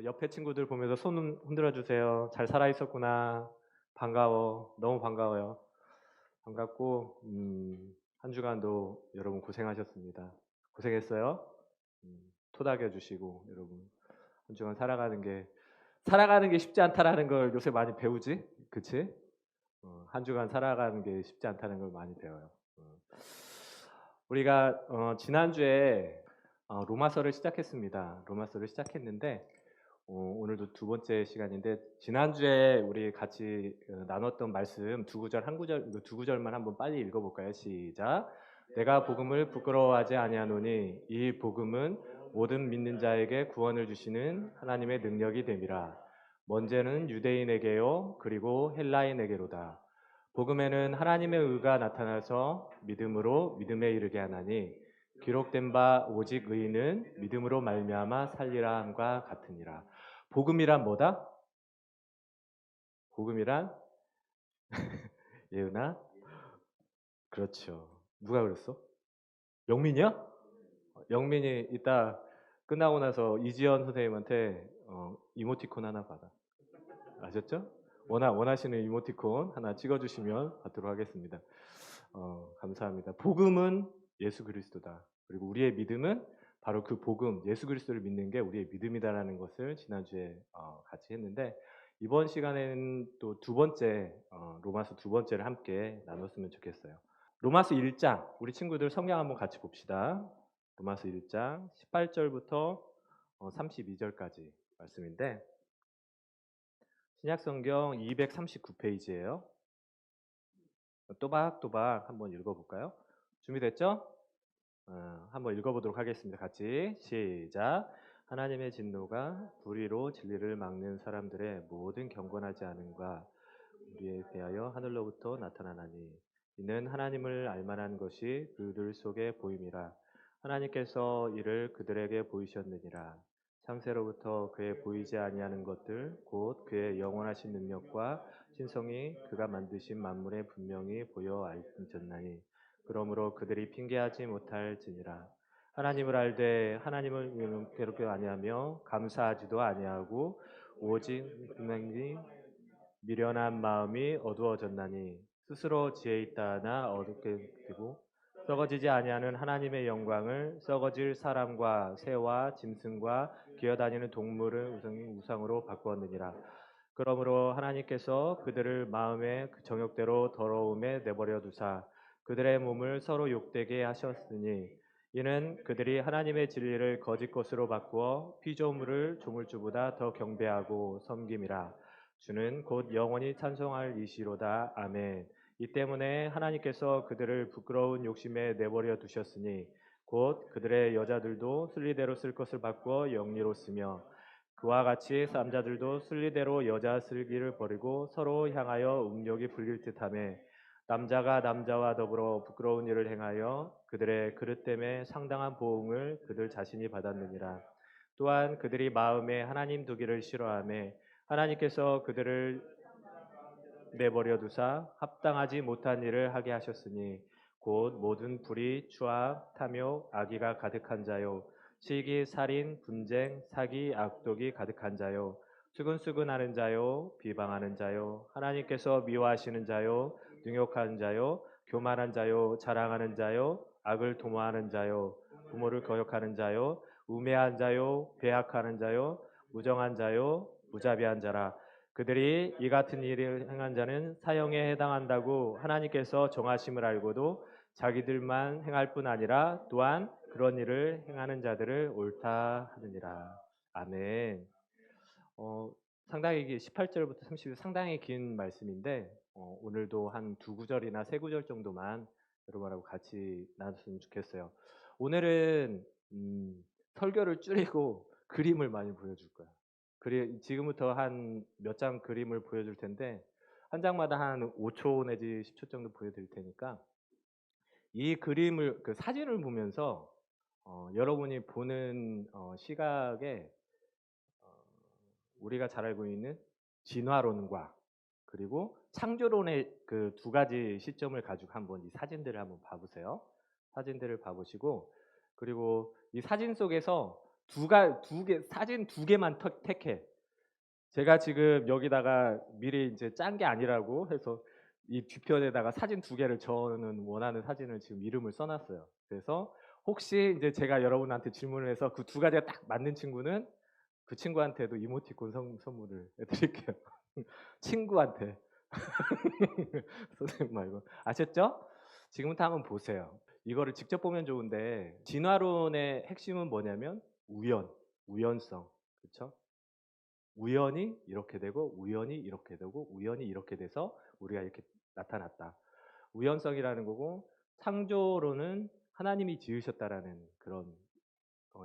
옆에 친구들 보면서 손 흔들어 주세요. 잘 살아 있었구나. 반가워. 너무 반가워요. 반갑고 한 주간도 여러분 고생하셨습니다. 고생했어요. 토닥여 주시고 여러분 한 주간 살아가는 게 쉽지 않다라는 걸 요새 많이 배우지, 그치? 한 주간 살아가는 게 쉽지 않다는 걸 많이 배워요. 어. 우리가 지난주에 로마서를 시작했습니다. 로마서를 시작했는데 오늘도 두 번째 시간인데 지난주에 우리 같이 나눴던 말씀 두 구절 한 구절 두 구절만 한번 빨리 읽어볼까요? 시작. 내가 복음을 부끄러워하지 아니하노니 이 복음은 모든 믿는 자에게 구원을 주시는 하나님의 능력이 됨이라. 먼저는 유대인에게요 그리고 헬라인에게로다. 복음에는 하나님의 의가 나타나서 믿음으로 믿음에 이르게 하나니 기록된 바 오직 의인은 믿음으로 말미암아 살리라 함과 같으니라. 복음이란 뭐다? 복음이란 예은아? 그렇죠. 누가 그랬어? 영민이야? 영민이 이따 끝나고 나서 이지연 선생님한테 이모티콘 하나 받아. 아셨죠? 원하시는 이모티콘 하나 찍어주시면 받도록 하겠습니다. 감사합니다. 복음은 예수 그리스도다. 그리고 우리의 믿음은 바로 그 복음, 예수 그리스도를 믿는 게 우리의 믿음이다라는 것을 지난주에 같이 했는데 이번 시간에는 또 두 번째 로마서 두 번째를 함께 나눴으면 좋겠어요. 로마서 1장 우리 친구들 성경 한번 같이 봅시다. 로마서 1장 18절부터 32절까지 말씀인데 신약성경 239페이지예요. 또박또박 한번 읽어볼까요? 준비됐죠? 한번 읽어보도록 하겠습니다. 같이 시작. 하나님의 진노가 불의로 진리를 막는 사람들의 모든 경건하지 않음과 우리에 대하여 하늘로부터 나타나나니 이는 하나님을 알만한 것이 그들 속에 보임이라. 하나님께서 이를 그들에게 보이셨느니라. 창세로부터 그의 보이지 아니하는 것들 곧 그의 영원하신 능력과 신성이 그가 만드신 만물에 분명히 보여 알려졌나니 그러므로 그들이 핑계하지 못할지니라. 하나님을 알되 하나님을 괴롭게 아니하며 감사하지도 아니하고 오직 분명히 미련한 마음이 어두워졌나니 스스로 지혜 있다 하나 어둡게 되고 썩어지지 아니하는 하나님의 영광을 썩어질 사람과 새와 짐승과 기어다니는 동물을 우상으로 바꾸었느니라. 그러므로 하나님께서 그들을 마음의 그 정욕대로 더러움에 내버려 두사 그들의 몸을 서로 욕되게 하셨으니 이는 그들이 하나님의 진리를 거짓 것으로 바꾸어 피조물을 조물주보다 더 경배하고 섬김이라. 주는 곧 영원히 찬송할 이시로다. 아멘. 이 때문에 하나님께서 그들을 부끄러운 욕심에 내버려 두셨으니 곧 그들의 여자들도 순리대로 쓸 것을 바꾸어 영리로 쓰며 그와 같이 남자들도 순리대로 여자 슬기를 버리고 서로 향하여 음욕이 불릴 듯하며 남자가 남자와 더불어 부끄러운 일을 행하여 그들의 그릇됨에 상당한 보응을 그들 자신이 받았느니라. 또한 그들이 마음에 하나님 두기를 싫어하며 하나님께서 그들을 내버려 두사 합당하지 못한 일을 하게 하셨으니 곧 모든 불의, 추악, 탐욕, 악의가 가득한 자요 시기, 살인, 분쟁, 사기, 악독이 가득한 자요 수근수근하는 자요 비방하는 자요 하나님께서 미워하시는 자요 능욕하는 자요 교만한 자요 자랑하는 자요 악을 도모하는 자요 부모를 거역하는 자요 우매한 자요 배악하는 자요 무정한 자요 무자비한 자라. 그들이 이 같은 일을 행한 자는 사형에 해당한다고 하나님께서 정하심을 알고도 자기들만 행할 뿐 아니라 또한 그런 일을 행하는 자들을 옳다 하느니라. 아멘. 상당히 18절부터 30절 상당히 긴 말씀인데 오늘도 한 두 구절이나 세 구절 정도만 여러분하고 같이 나눴으면 좋겠어요. 오늘은 설교를 줄이고 그림을 많이 보여줄 거야. 지금부터 한 몇 장 그림을 보여줄 텐데 한 장마다 한 5초 내지 10초 정도 보여드릴 테니까 이 그림을 그 사진을 보면서 여러분이 보는 시각에 우리가 잘 알고 있는 진화론과 그리고 창조론의 그 두 가지 시점을 가지고 한번 이 사진들을 한번 봐보세요. 사진들을 봐보시고 그리고 이 사진 속에서 사진 두 개만 택해. 제가 지금 여기다가 미리 이제 짠 게 아니라고 해서 이 뒤편에다가 사진 두 개를 저는 원하는 사진을 지금 이름을 써놨어요. 그래서 혹시 이제 제가 여러분한테 질문을 해서 그 두 가지가 딱 맞는 친구는 그 친구한테도 이모티콘 선물을 해드릴게요. 친구한테. 선생님 말고. 아셨죠? 지금부터 한번 보세요. 이거를 직접 보면 좋은데 진화론의 핵심은 뭐냐면 우연성. 그렇죠? 우연히 이렇게 되고 우연히 이렇게 되고 우연히 이렇게 돼서 우리가 이렇게 나타났다. 우연성이라는 거고 창조론은 하나님이 지으셨다라는 그런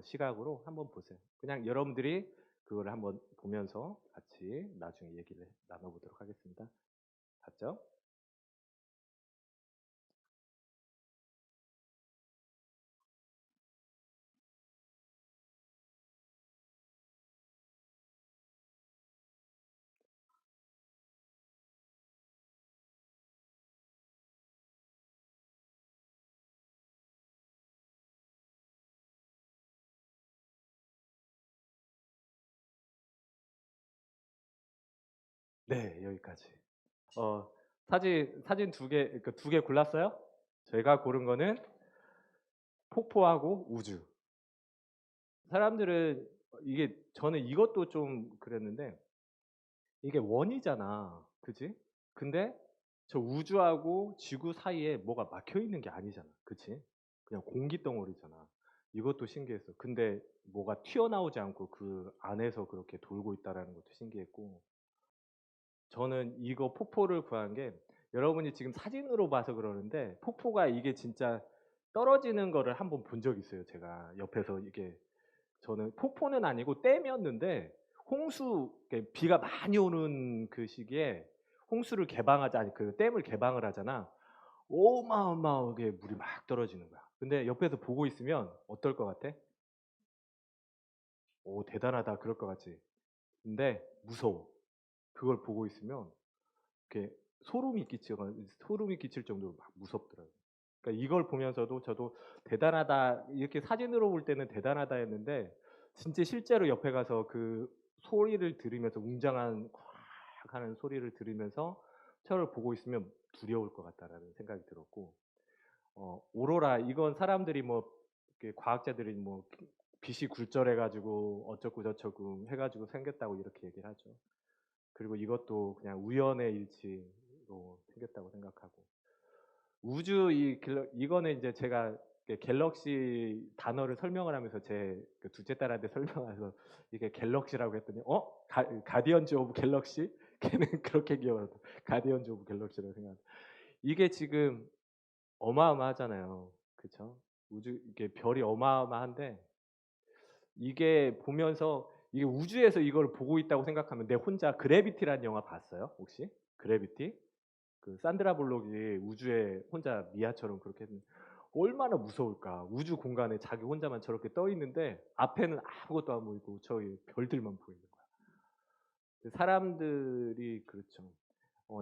시각으로 한번 보세요. 그냥 여러분들이 그거를 한번 보면서 같이 나중에 얘기를 나눠보도록 하겠습니다. 봤죠? 네, 여기까지. 어, 사진 두 개 골랐어요? 제가 고른 거는 폭포하고 우주. 사람들은 이게 저는 이것도 좀 그랬는데 이게 원이잖아. 그지? 근데 저 우주하고 지구 사이에 뭐가 막혀 있는 게 아니잖아. 그치? 그냥 공기 덩어리잖아. 이것도 신기했어. 근데 뭐가 튀어나오지 않고 그 안에서 그렇게 돌고 있다라는 것도 신기했고 저는 이거 폭포를 구한 게 여러분이 지금 사진으로 봐서 그러는데 폭포가 이게 진짜 떨어지는 거를 한번 본 적 있어요. 제가 옆에서 이게 저는 폭포는 아니고 댐이었는데 비가 많이 오는 그 시기에 홍수를 개방하자 아니 그 댐을 개방을 하잖아. 어마어마하게 물이 막 떨어지는 거야. 근데 옆에서 보고 있으면 어떨 것 같아? 오 대단하다 그럴 것 같지. 근데 무서워. 그걸 보고 있으면 이렇게 소름이 끼칠 정도로 막 무섭더라고요. 그러니까 이걸 보면서도 저도 대단하다 이렇게 사진으로 볼 때는 대단하다 했는데 진짜 실제로 옆에 가서 그 소리를 들으면서 웅장한 콱 하는 소리를 들으면서 저를 보고 있으면 두려울 것 같다라는 생각이 들었고 오로라 이건 사람들이 뭐 이렇게 과학자들이 뭐 빛이 굴절해 가지고 어쩌고 저쩌고 해 가지고 생겼다고 이렇게 얘기를 하죠. 그리고 이것도 그냥 우연의 일치로 생겼다고 생각하고 우주 이거는 이제 제가 갤럭시 단어를 설명을 하면서 제그 둘째 딸한테 설명해서 이게 갤럭시라고 했더니 가디언즈 오브 갤럭시 걔는 그렇게 기억을 하고 가디언즈 오브 갤럭시라고 생각합니다. 이게 지금 어마어마하잖아요. 그렇죠? 우주 이게 별이 어마어마한데 이게 보면서 이게 우주에서 이걸 보고 있다고 생각하면 내 혼자 그래비티라는 영화 봤어요? 혹시? 그래비티? 그 산드라 블록이 우주에 혼자 미아처럼 그렇게 했는데 얼마나 무서울까? 우주 공간에 자기 혼자만 저렇게 떠 있는데 앞에는 아무것도 안 보이고 저기 별들만 보이는 거야. 사람들이 그렇죠.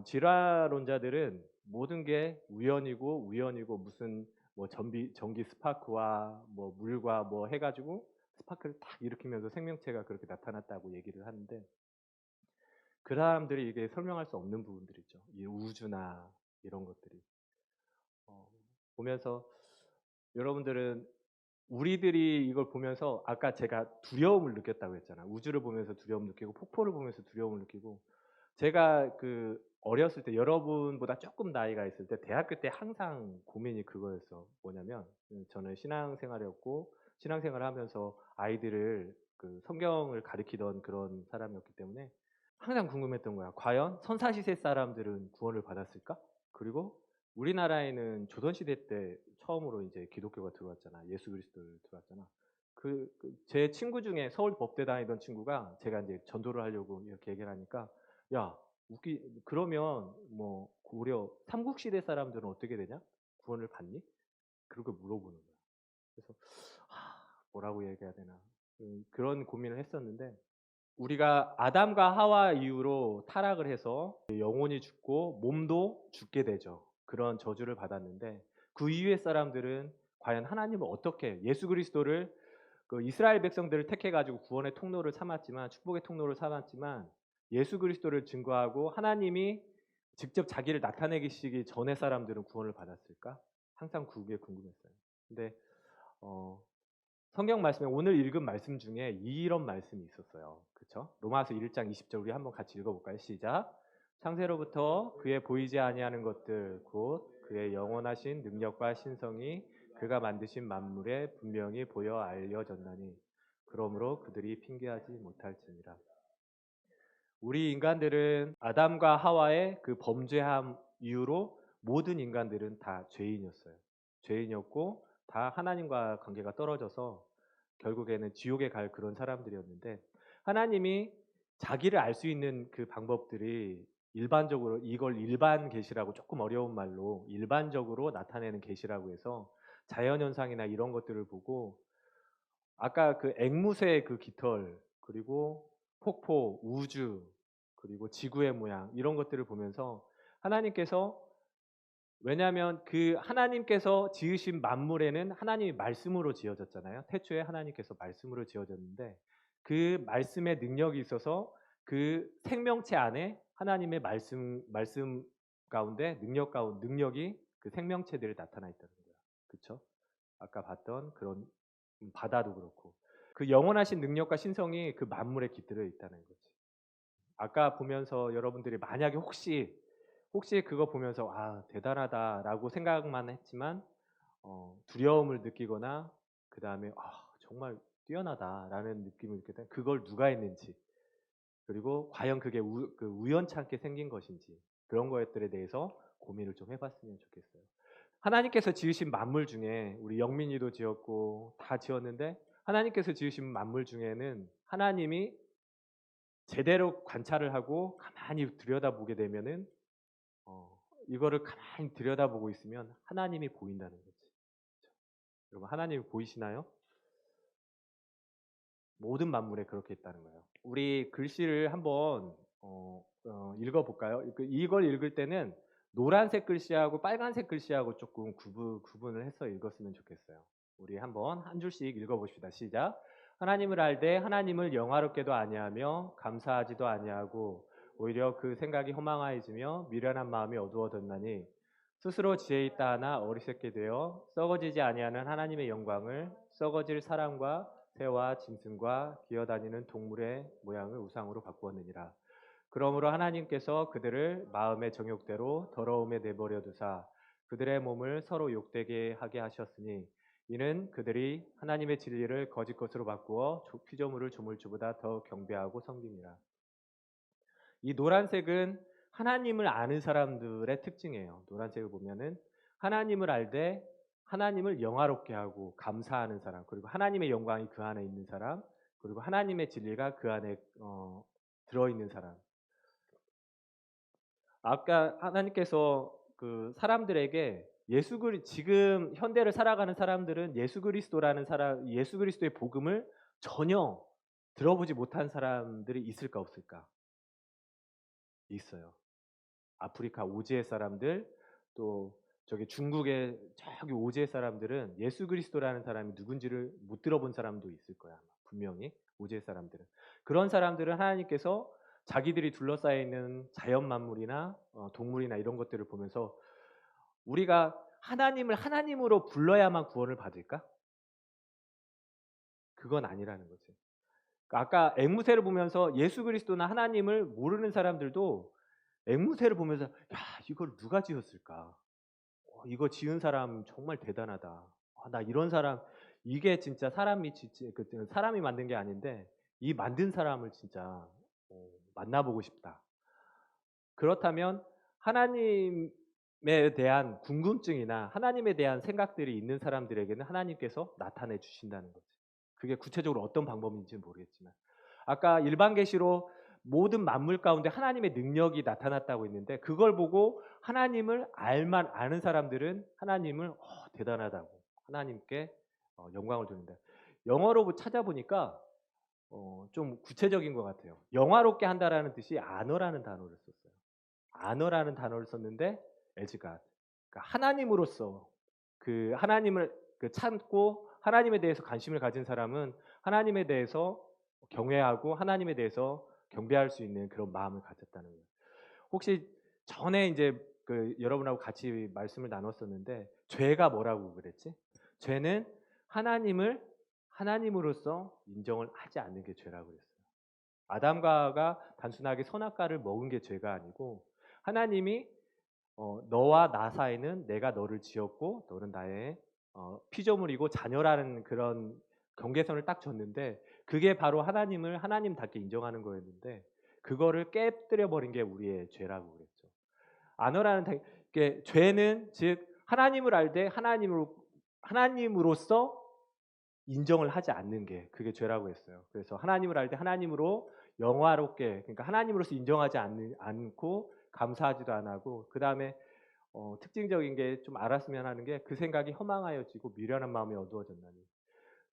질화론자들은 모든 게 우연이고 무슨 뭐 전기 스파크와 뭐 물과 뭐 해가지고 스파크를 딱 일으키면서 생명체가 그렇게 나타났다고 얘기를 하는데 그 사람들이 이게 설명할 수 없는 부분들이죠. 이 우주나 이런 것들이 어, 보면서 여러분들은 우리들이 이걸 보면서 아까 제가 두려움을 느꼈다고 했잖아. 우주를 보면서 두려움 느끼고 폭포를 보면서 두려움을 느끼고 제가 그 어렸을 때 여러분보다 조금 나이가 있을 때 대학교 때 항상 고민이 그거였어. 뭐냐면 저는 신앙생활이었고 신앙생활을 하면서 아이들을 그 성경을 가르치던 그런 사람이었기 때문에 항상 궁금했던 거야. 과연 선사시대 사람들은 구원을 받았을까? 그리고 우리나라에는 조선시대 때 처음으로 이제 기독교가 들어왔잖아. 예수 그리스도를 들어왔잖아. 제 친구 중에 서울 법대 다니던 친구가 제가 이제 전도를 하려고 이렇게 얘기를 하니까 야, 그러면 뭐 고려 삼국시대 사람들은 어떻게 되냐? 구원을 받니? 그렇게 물어보는 거야. 그래서 뭐라고 얘기해야 되나? 그런 고민을 했었는데 우리가 아담과 하와 이후로 타락을 해서 영혼이 죽고 몸도 죽게 되죠. 그런 저주를 받았는데 그 이후의 사람들은 과연 하나님을 어떻게 예수 그리스도를 그 이스라엘 백성들을 택해 가지고 구원의 통로를 삼았지만 축복의 통로를 삼았지만 예수 그리스도를 증거하고 하나님이 직접 자기를 나타내시기 전에 사람들은 구원을 받았을까? 항상 그게 궁금했어요. 근데 어 성경 말씀에 오늘 읽은 말씀 중에 이런 말씀이 있었어요. 그렇죠? 로마서 1장 20절 우리 한번 같이 읽어 볼까요? 시작. 창세로부터 그의 보이지 아니하는 것들 곧 그의 영원하신 능력과 신성이 그가 만드신 만물에 분명히 보여 알려졌나니 그러므로 그들이 핑계하지 못할지니라. 우리 인간들은 아담과 하와의 그 범죄함 이후로 모든 인간들은 다 죄인이었어요. 죄인이었고 다 하나님과 관계가 떨어져서 결국에는 지옥에 갈 그런 사람들이었는데 하나님이 자기를 알 수 있는 그 방법들이 일반적으로 이걸 일반 계시라고 조금 어려운 말로 일반적으로 나타내는 계시라고 해서 자연현상이나 이런 것들을 보고 아까 그 앵무새의 그 깃털 그리고 폭포, 우주 그리고 지구의 모양 이런 것들을 보면서 하나님께서 왜냐하면 그 하나님께서 지으신 만물에는 하나님이 말씀으로 지어졌잖아요. 태초에 하나님께서 말씀으로 지어졌는데 그 말씀의 능력이 있어서 그 생명체 안에 하나님의 말씀 가운데 능력이 그 생명체들이 나타나 있다는 거예요. 그렇죠? 아까 봤던 그런 바다도 그렇고 그 영원하신 능력과 신성이 그 만물에 깃들어 있다는 거지. 아까 보면서 여러분들이 만약에 혹시 그거 보면서 아 대단하다라고 생각만 했지만 두려움을 느끼거나 그 다음에 아 정말 뛰어나다라는 느낌을 느꼈다. 그걸 누가 했는지 그리고 과연 그게 그 우연찮게 생긴 것인지 그런 것들에 대해서 고민을 좀 해봤으면 좋겠어요. 하나님께서 지으신 만물 중에 우리 영민이도 지었고 다 지었는데 하나님께서 지으신 만물 중에는 하나님이 제대로 관찰을 하고 가만히 들여다보게 되면은 이거를 가만히 들여다보고 있으면 하나님이 보인다는 거지. 그렇죠? 여러분 하나님이 보이시나요? 모든 만물에 그렇게 있다는 거예요. 우리 글씨를 한번 읽어볼까요? 이걸 읽을 때는 노란색 글씨하고 빨간색 글씨하고 조금 구분을 해서 읽었으면 좋겠어요. 우리 한번 한 줄씩 읽어봅시다. 시작. 하나님을 알되 하나님을 영화롭게도 아니하며 감사하지도 아니하고 오히려 그 생각이 허망하여지며 미련한 마음이 어두워졌나니 스스로 지혜 있다 하나 어리석게 되어 썩어지지 아니하는 하나님의 영광을 썩어질 사람과 새와 짐승과 기어다니는 동물의 모양을 우상으로 바꾸었느니라. 그러므로 하나님께서 그들을 마음의 정욕대로 더러움에 내버려 두사 그들의 몸을 서로 욕되게 하게 하셨으니 이는 그들이 하나님의 진리를 거짓 것으로 바꾸어 피조물을 조물주보다 더 경배하고 섬깁니다. 이 노란색은 하나님을 아는 사람들의 특징이에요. 노란색을 보면은 하나님을 알되 하나님을 영화롭게 하고 감사하는 사람, 그리고 하나님의 영광이 그 안에 있는 사람, 그리고 하나님의 진리가 그 안에 들어있는 사람. 아까 하나님께서 그 사람들에게 지금 현대를 살아가는 사람들은 예수 그리스도라는 사람, 예수 그리스도의 복음을 전혀 들어보지 못한 사람들이 있을까 없을까? 있어요. 아프리카 오지의 사람들 또 저기 중국의 저기 오지의 사람들은 예수 그리스도라는 사람이 누군지를 못 들어본 사람도 있을 거야. 아마. 분명히 오지의 사람들은 그런 사람들은 하나님께서 자기들이 둘러싸여 있는 자연 만물이나 동물이나 이런 것들을 보면서 우리가 하나님을 하나님으로 불러야만 구원을 받을까? 그건 아니라는 거지. 아까 앵무새를 보면서 예수 그리스도나 하나님을 모르는 사람들도 앵무새를 보면서 야 이걸 누가 지었을까? 이거 지은 사람 정말 대단하다. 나 이런 사람 이게 진짜 사람이 만든 게 아닌데 이 만든 사람을 진짜 만나보고 싶다. 그렇다면 하나님에 대한 궁금증이나 하나님에 대한 생각들이 있는 사람들에게는 하나님께서 나타내 주신다는 거지. 그게 구체적으로 어떤 방법인지는 모르겠지만 아까 일반 계시로 모든 만물 가운데 하나님의 능력이 나타났다고 했는데 그걸 보고 하나님을 아는 사람들은 하나님을 대단하다고 하나님께 영광을 돌린다. 영어로 찾아보니까 좀 구체적인 것 같아요. 영화롭게 한다라는 뜻이 아너라는 단어를 썼어요. 아너라는 단어를 썼는데 as God, 그러니까 하나님으로서 그 하나님을 참고 하나님에 대해서 관심을 가진 사람은 하나님에 대해서 경외하고 하나님에 대해서 경배할 수 있는 그런 마음을 가졌다는 거예요. 혹시 전에 이제 그 여러분하고 같이 말씀을 나눴었는데 죄가 뭐라고 그랬지? 죄는 하나님을 하나님으로서 인정을 하지 않는 게 죄라고 그랬어요. 아담과 하와가 단순하게 선악과를 먹은 게 죄가 아니고 하나님이 너와 나 사이는 내가 너를 지었고 너는 나의 피조물이고 자녀라는 그런 경계선을 딱 줬는데 그게 바로 하나님을 하나님답게 인정하는 거였는데 그거를 깨뜨려 버린 게 우리의 죄라고 그랬죠. 안어라는 게 죄는 즉 하나님을 알되 하나님으로서 인정을 하지 않는 게 그게 죄라고 했어요. 그래서 하나님을 알 때 하나님으로 영화롭게 그러니까 하나님으로서 인정하지 않고 감사하지도 안 하고 그다음에 특징적인 게 좀 알았으면 하는 게 그 생각이 허망하여지고 미련한 마음이 어두워졌나니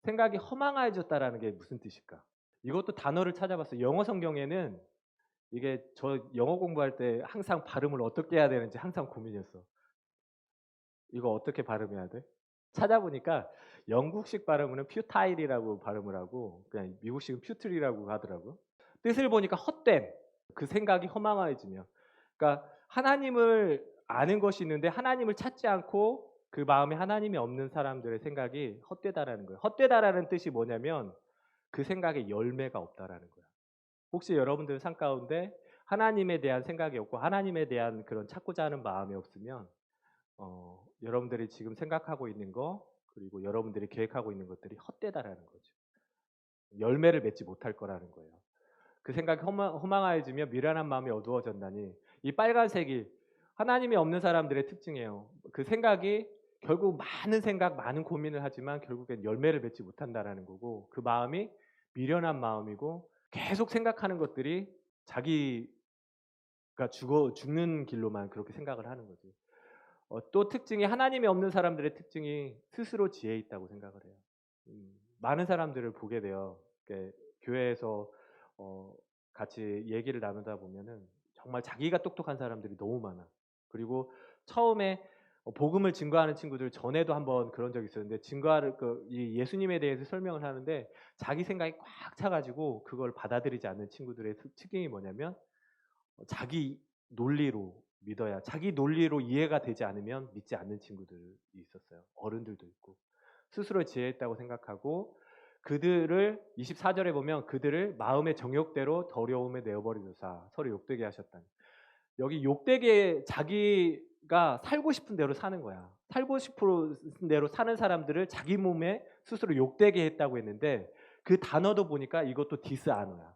생각이 허망하여졌다라는 게 무슨 뜻일까? 이것도 단어를 찾아봤어요. 영어 성경에는 이게 저 영어 공부할 때 항상 발음을 어떻게 해야 되는지 항상 고민이었어. 이거 어떻게 발음해야 돼? 찾아보니까 영국식 발음은 퓨타일이라고 발음을 하고 그냥 미국식은 퓨틀이라고 하더라고요. 뜻을 보니까 헛된 그 생각이 허망해지며 그러니까 하나님을 아는 것이 있는데 하나님을 찾지 않고 그 마음에 하나님이 없는 사람들의 생각이 헛되다라는 거예요. 헛되다라는 뜻이 뭐냐면 그 생각에 열매가 없다라는 거예요. 혹시 여러분들 삶 가운데 하나님에 대한 생각이 없고 하나님에 대한 그런 찾고자 하는 마음이 없으면 여러분들이 지금 생각하고 있는 거 그리고 여러분들이 계획하고 있는 것들이 헛되다라는 거죠. 열매를 맺지 못할 거라는 거예요. 그 생각이 허망해지며 미련한 마음이 어두워졌나니 이 빨간색이 하나님이 없는 사람들의 특징이에요. 그 생각이 결국 많은 생각, 많은 고민을 하지만 결국엔 열매를 맺지 못한다라는 거고 그 마음이 미련한 마음이고 계속 생각하는 것들이 자기가 죽는 길로만 그렇게 생각을 하는 거지. 또 특징이 하나님이 없는 사람들의 특징이 스스로 지혜 있다고 생각을 해요. 많은 사람들을 보게 돼요. 교회에서 어, 같이 얘기를 나누다 보면은 정말 자기가 똑똑한 사람들이 너무 많아. 그리고 처음에 복음을 증거하는 친구들 전에도 한번 그런 적이 있었는데 증거를 이 예수님에 대해서 설명을 하는데 자기 생각이 꽉 차가지고 그걸 받아들이지 않는 친구들의 특징이 뭐냐면 자기 논리로 믿어야 자기 논리로 이해가 되지 않으면 믿지 않는 친구들이 있었어요. 어른들도 있고 스스로 지혜했다고 생각하고 그들을 24절에 보면 그들을 마음의 정욕대로 더러움에 내어버리소서 서로 욕되게 하셨다니 여기 욕되게 자기가 살고 싶은 대로 사는 거야. 살고 싶은 대로 사는 사람들을 자기 몸에 스스로 욕되게 했다고 했는데 그 단어도 보니까 이것도 디스아노야.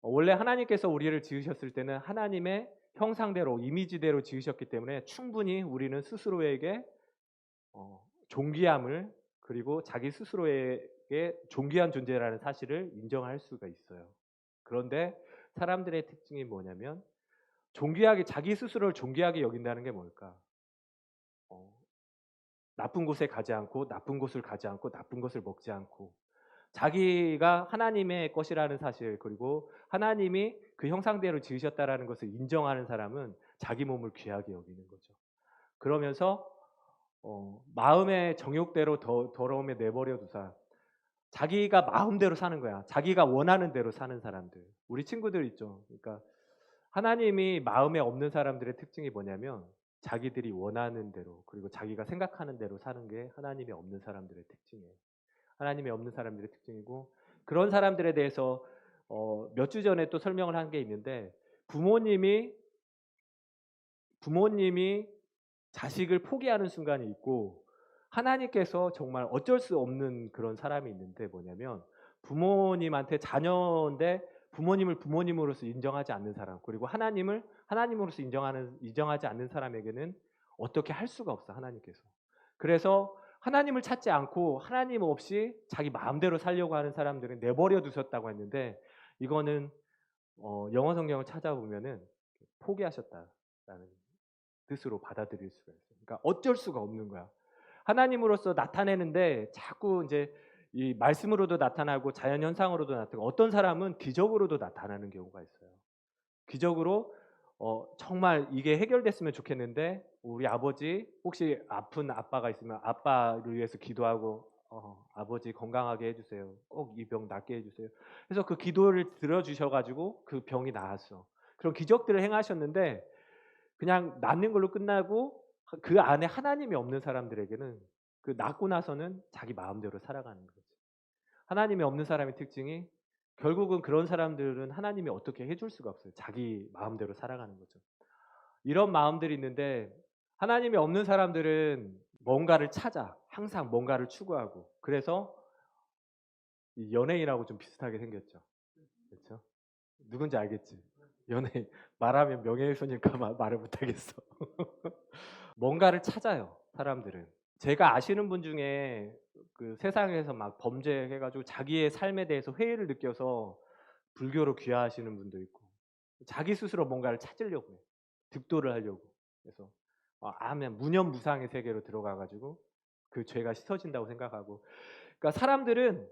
원래 하나님께서 우리를 지으셨을 때는 하나님의 형상대로 이미지대로 지으셨기 때문에 충분히 우리는 스스로에게 존귀함을 그리고 자기 스스로에게 존귀한 존재라는 사실을 인정할 수가 있어요. 그런데 사람들의 특징이 뭐냐면 존귀하게 자기 스스로를 존귀하게 여긴다는 게 뭘까? 나쁜 곳에 가지 않고 나쁜 곳을 가지 않고 나쁜 것을 먹지 않고 자기가 하나님의 것이라는 사실 그리고 하나님이 그 형상대로 지으셨다라는 것을 인정하는 사람은 자기 몸을 귀하게 여기는 거죠. 그러면서 마음의 정욕대로 더러움에 내버려 두사 자기가 마음대로 사는 거야. 자기가 원하는 대로 사는 사람들. 우리 친구들 있죠. 그러니까 하나님이 마음에 없는 사람들의 특징이 뭐냐면 자기들이 원하는 대로 그리고 자기가 생각하는 대로 사는 게 하나님이 없는 사람들의 특징이에요. 하나님이 없는 사람들의 특징이고 그런 사람들에 대해서 몇 주 전에 또 설명을 한 게 있는데 부모님이 자식을 포기하는 순간이 있고 하나님께서 정말 어쩔 수 없는 그런 사람이 있는데 뭐냐면 부모님한테 자녀인데 부모님을 부모님으로서 인정하지 않는 사람 그리고 하나님을 하나님으로서 인정하지 않는 사람에게는 어떻게 할 수가 없어 하나님께서. 그래서 하나님을 찾지 않고 하나님 없이 자기 마음대로 살려고 하는 사람들은 내버려 두셨다고 했는데 이거는 영어 성경을 찾아보면은 포기하셨다라는 뜻으로 받아들일 수가 있어요. 그러니까 어쩔 수가 없는 거야. 하나님으로서 나타내는데 자꾸 이제 이 말씀으로도 나타나고 자연 현상으로도 나타나고 어떤 사람은 기적으로도 나타나는 경우가 있어요. 기적으로 정말 이게 해결됐으면 좋겠는데 우리 아버지 혹시 아픈 아빠가 있으면 아빠를 위해서 기도하고 아버지 건강하게 해주세요. 꼭 이 병 낫게 해주세요. 그래서 그 기도를 들어주셔가지고 그 병이 나았어. 그런 기적들을 행하셨는데 그냥 낫는 걸로 끝나고 그 안에 하나님이 없는 사람들에게는 그 낫고 나서는 자기 마음대로 살아가는 거지. 하나님이 없는 사람의 특징이 결국은 그런 사람들은 하나님이 어떻게 해줄 수가 없어요. 자기 마음대로 살아가는 거죠. 이런 마음들이 있는데 하나님이 없는 사람들은 뭔가를 찾아 항상 뭔가를 추구하고 그래서 이 연예인하고 좀 비슷하게 생겼죠. 그렇죠? 누군지 알겠지? 연예인 말하면 명예훼손일까 말을 못하겠어. 뭔가를 찾아요, 사람들은. 제가 아시는 분 중에 그 세상에서 막 범죄해가지고 자기의 삶에 대해서 회의를 느껴서 불교로 귀화하시는 분도 있고, 자기 스스로 뭔가를 찾으려고 해요. 득도를 하려고. 그래서 아면 무념무상의 세계로 들어가가지고 그 죄가 씻어진다고 생각하고. 그러니까 사람들은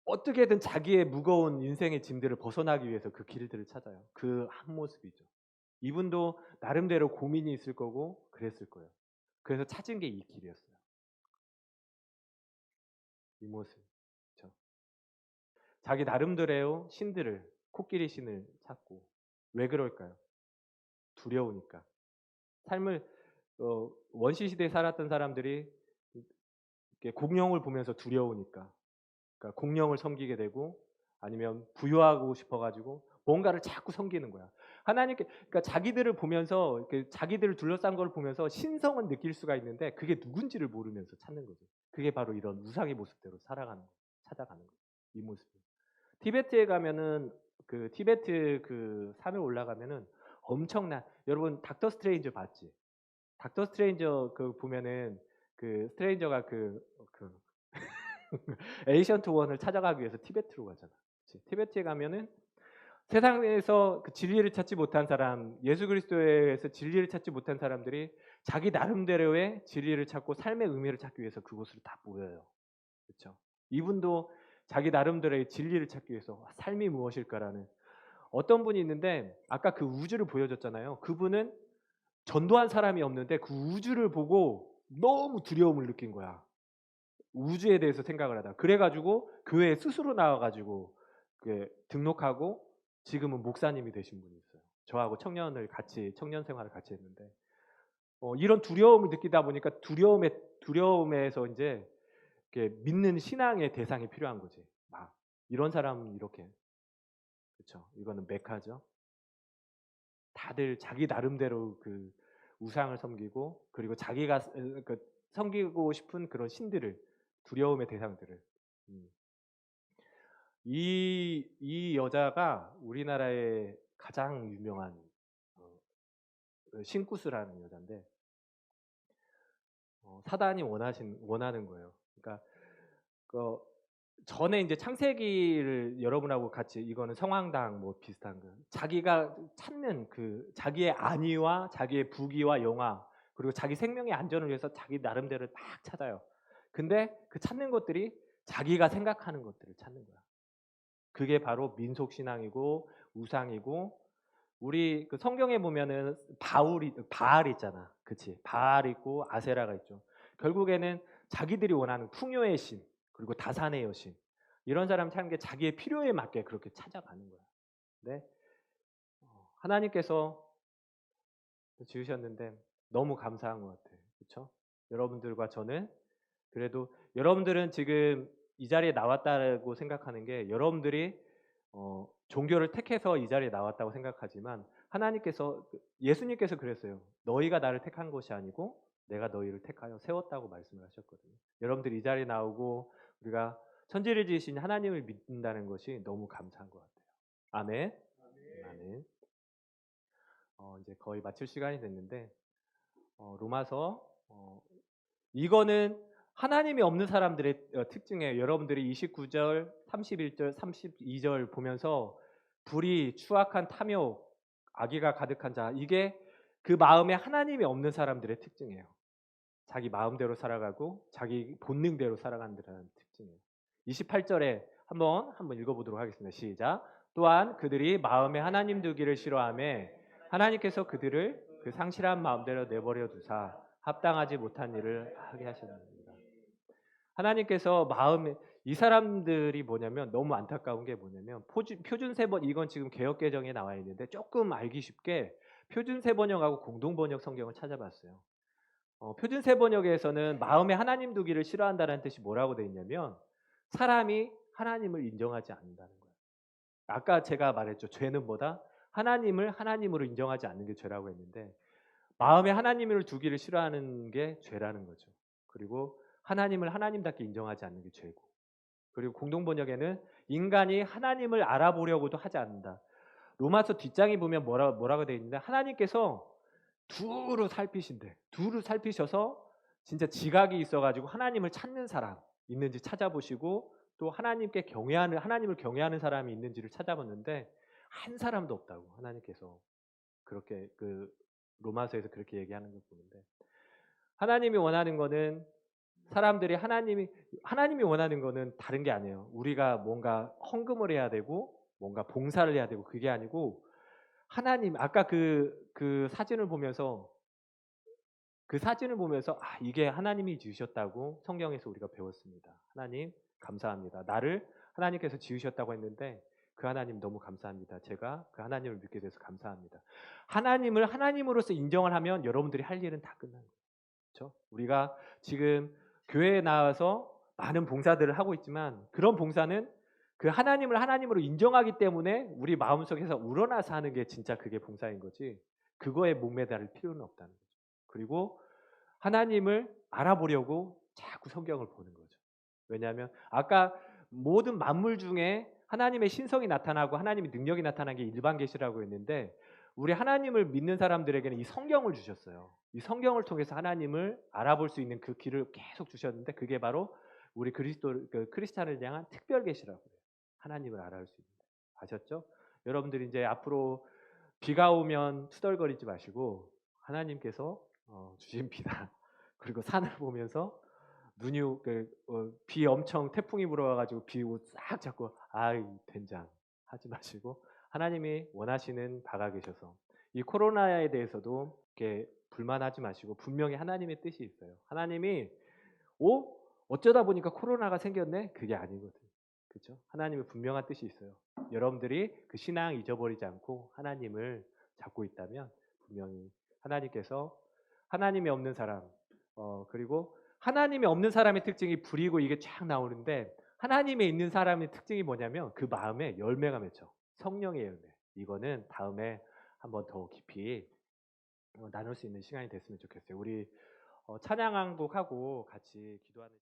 어떻게든 자기의 무거운 인생의 짐들을 벗어나기 위해서 그 길들을 찾아요. 그 한 모습이죠. 이분도 나름대로 고민이 있을 거고 그랬을 거예요. 그래서 찾은 게 이 길이었어요. 이 모습. 그렇죠? 자기 나름대로 신들을 코끼리 신을 찾고 왜 그럴까요? 두려우니까. 삶을 원시 시대에 살았던 사람들이 공룡을 보면서 두려우니까. 그러니까 공룡을 섬기게 되고 아니면 부유하고 싶어가지고 뭔가를 자꾸 섬기는 거야. 하나님께 그러니까 자기들을 보면서 이렇게 자기들을 둘러싼 걸 보면서 신성은 느낄 수가 있는데 그게 누군지를 모르면서 찾는 거죠. 그게 바로 이런 우상의 모습대로 살아가는 거, 찾아가는 거. 이 모습. 티베트에 가면은 그 티베트 그 산을 올라가면은 엄청난 여러분 닥터 스트레인저 봤지? 닥터 스트레인저 그 보면은 그 스트레인저가 그 에이션트 원을 찾아가기 위해서 티베트로 가잖아. 그치? 티베트에 가면은 세상에서 그 진리를 찾지 못한 사람, 예수 그리스도에서 진리를 찾지 못한 사람들이 자기 나름대로의 진리를 찾고 삶의 의미를 찾기 위해서 그곳으로 다 모여요. 그렇죠? 이분도 자기 나름대로의 진리를 찾기 위해서 삶이 무엇일까라는 어떤 분이 있는데 아까 그 우주를 보여줬잖아요. 그분은 전도한 사람이 없는데 그 우주를 보고 너무 두려움을 느낀 거야. 우주에 대해서 생각을 하다. 그래가지고 교회에 스스로 나와가지고 등록하고 지금은 목사님이 되신 분이 있어요. 저하고 청년 생활을 같이 했는데 이런 두려움을 느끼다 보니까 두려움에서 이제 믿는 신앙의 대상이 필요한 거지. 막 이런 사람은 이렇게 그렇죠. 이거는 메카죠. 다들 자기 나름대로 그 우상을 섬기고 그리고 자기가 섬기고 싶은 그런 신들을 두려움의 대상들을 음. 이 여자가 우리나라의 가장 유명한 신구스라는 여자인데 사단이 원하는 거예요. 그러니까 그 전에 이제 창세기를 여러분하고 같이 이거는 성황당 뭐 비슷한 거 자기가 찾는 그 자기의 안위와 자기의 부귀와 영화 그리고 자기 생명의 안전을 위해서 자기 나름대로 막 찾아요. 근데 그 찾는 것들이 자기가 생각하는 것들을 찾는 거야. 그게 바로 민속 신앙이고 우상이고 우리 그 성경에 보면은 바알 있잖아. 그치? 바알 있고 아세라가 있죠. 결국에는 자기들이 원하는 풍요의 신 그리고 다산의 여신 이런 사람 찾는 게 자기의 필요에 맞게 그렇게 찾아가는 거야. 네? 하나님께서 지으셨는데 너무 감사한 것 같아요. 그렇죠? 여러분들과 저는 그래도 여러분들은 지금 이 자리에 나왔다고 생각하는 게 여러분들이 종교를 택해서 이 자리에 나왔다고 생각하지만 하나님께서 예수님께서 그랬어요. 너희가 나를 택한 것이 아니고 내가 너희를 택하여 세웠다고 말씀을 하셨거든요. 여러분들이 이 자리에 나오고 우리가 천지를 지으신 하나님을 믿는다는 것이 너무 감사한 것 같아요. 아멘. 아멘. 이제 거의 마칠 시간이 됐는데 로마서 이거는 하나님이 없는 사람들의 특징이에요. 여러분들이 29절, 31절, 32절 보면서 불의, 추악한 탐욕, 악의가 가득한 자 이게 그 마음에 하나님이 없는 사람들의 특징이에요. 자기 마음대로 살아가고 자기 본능대로 살아가는 특징이에요. 28절에 한번 읽어보도록 하겠습니다. 시작. 또한 그들이 마음에 하나님 두기를 싫어하며 하나님께서 그들을 그 상실한 마음대로 내버려 두사 합당하지 못한 일을 하게 하셨습니다. 하나님께서 마음에 이 사람들이 뭐냐면 너무 안타까운 게 뭐냐면 표준 세번 이건 지금 개역 개정에 나와 있는데 조금 알기 쉽게 표준 세번역하고 공동 번역 성경을 찾아봤어요. 표준 세번역에서는 마음에 하나님 두기를 싫어한다는 뜻이 뭐라고 돼 있냐면 사람이 하나님을 인정하지 않는다는 거예요. 아까 제가 말했죠. 죄는 뭐다? 하나님을 하나님으로 인정하지 않는 게 죄라고 했는데 마음에 하나님을 두기를 싫어하는 게 죄라는 거죠. 그리고 하나님을 하나님답게 인정하지 않는 게 죄고. 그리고 공동 번역에는 인간이 하나님을 알아보려고도 하지 않는다. 로마서 뒷장에 보면 뭐라고 되어 있는데 하나님께서 두루 살피신대. 두루 살피셔서 진짜 지각이 있어가지고 하나님을 찾는 사람 있는지 찾아보시고 또 하나님을 경외하는 사람이 있는지를 찾아봤는데 한 사람도 없다고 하나님께서 그렇게 로마서에서 그렇게 얘기하는 걸 보는데 하나님이 원하는 거는 사람들이 하나님이 원하는 거는 다른 게 아니에요. 우리가 뭔가 헌금을 해야 되고 뭔가 봉사를 해야 되고 그게 아니고 하나님 아까 그 사진을 보면서 이게 하나님이 지으셨다고 성경에서 우리가 배웠습니다. 하나님 감사합니다. 나를 하나님께서 지으셨다고 했는데 그 하나님 너무 감사합니다. 제가 그 하나님을 믿게 돼서 감사합니다. 하나님을 하나님으로서 인정을 하면 여러분들이 할 일은 다 끝난 거예요. 그렇죠? 우리가 지금 교회에 나와서 많은 봉사들을 하고 있지만 그런 봉사는 그 하나님을 하나님으로 인정하기 때문에 우리 마음속에서 우러나서 하는 게 진짜 그게 봉사인 거지. 그거에 목매달을 필요는 없다는 거죠. 그리고 하나님을 알아보려고 자꾸 성경을 보는 거죠. 왜냐하면 아까 모든 만물 중에 하나님의 신성이 나타나고 하나님의 능력이 나타난 게 일반 계시라고 했는데 우리 하나님을 믿는 사람들에게는 이 성경을 주셨어요. 이 성경을 통해서 하나님을 알아볼 수 있는 그 길을 계속 주셨는데 그게 바로 우리 크리스찬을 향한 특별 계시라고 해요. 하나님을 알아볼 수 있는. 아셨죠? 여러분들이 이제 앞으로 비가 오면 투덜거리지 마시고 하나님께서 주신 비다. 그리고 산을 보면서 비 엄청 태풍이 불어와가지고 비 옷 싹 잡고 아이 된장 하지 마시고 하나님이 원하시는 바가 계셔서 이 코로나에 대해서도 이렇게 불만하지 마시고 분명히 하나님의 뜻이 있어요. 하나님이 어쩌다 보니까 코로나가 생겼네? 그게 아니거든. 그렇죠? 하나님의 분명한 뜻이 있어요. 여러분들이 그 신앙 잊어버리지 않고 하나님을 잡고 있다면 분명히 하나님께서 하나님이 없는 사람 그리고 하나님이 없는 사람의 특징이 불이고 이게 쫙 나오는데 하나님에 있는 사람의 특징이 뭐냐면 그 마음에 열매가 맺혀. 성령의 열매. 이거는 다음에 한번 더 깊이 나눌 수 있는 시간이 됐으면 좋겠어요. 우리 찬양 항복하고 같이 기도하는